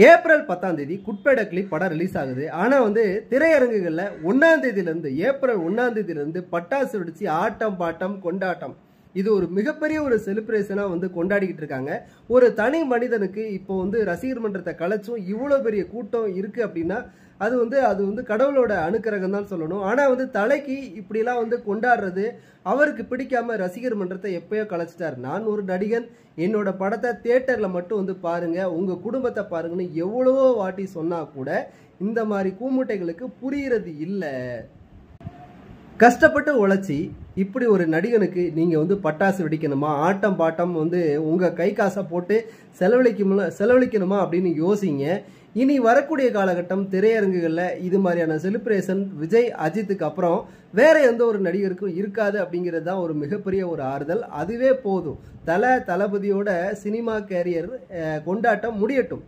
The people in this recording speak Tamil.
ஏப்ரல் 10ஆம் தேதி குட்பேட கிளிப் படம் ரிலீஸ் ஆகுது. ஆனா திரையரங்குகள்ல 1ஆம் தேதியிலிருந்து ஏப்ரல் 1ஆம் தேதியிலிருந்து பட்டாசு வெடிச்சு ஆட்டம் பாட்டம் கொண்டாட்டம். இது ஒரு மிகப்பெரிய ஒரு செலிப்ரேஷனா கொண்டாடிக்கிட்டு இருக்காங்க. ஒரு தனி மனிதனுக்கு இப்போ ரசிகர் மன்றத்தை கலைச்சும் இவ்வளவு பெரிய கூட்டம் இருக்கு அப்படின்னா அது கடவுளோட அனுக்கிரகம் தான் சொல்லணும். ஆனா தலைக்கு இப்படிலாம் கொண்டாடுறது அவருக்கு பிடிக்காம ரசிகர் மன்றத்தை எப்பயோ கலைச்சிட்டார். நான் ஒரு நடிகன், என்னோட படத்தை தியேட்டர்ல மட்டும் பாருங்க, உங்க குடும்பத்தை பாருங்கன்னு எவ்வளவோ வாட்டி சொன்னா கூட இந்த மாதிரி கூமுட்டைகளுக்கு புரியுறது இல்லை. கஷ்டப்பட்டு உழைச்சி இப்படி ஒரு நடிகனுக்கு நீங்க பட்டாசு வெடிக்கணுமா, ஆட்டம் பாட்டம் உங்க கை காசை போட்டு செலவழிக்கணுமா அப்படின்னு யோசிங்க. இனி வரக்கூடிய காலகட்டம் திரையரங்குகள்ல இது மாதிரியான செலிப்ரேஷன் விஜய் அஜித்துக்கு அப்புறம் வேற எந்த ஒரு நடிகருக்கும் இருக்காது அப்படிங்கிறது தான் ஒரு மிகப்பெரிய ஒரு ஆறுதல். அதுவே போதும். தளபதியோட சினிமா கேரியர் கொண்டாட்டம் முடியட்டும்.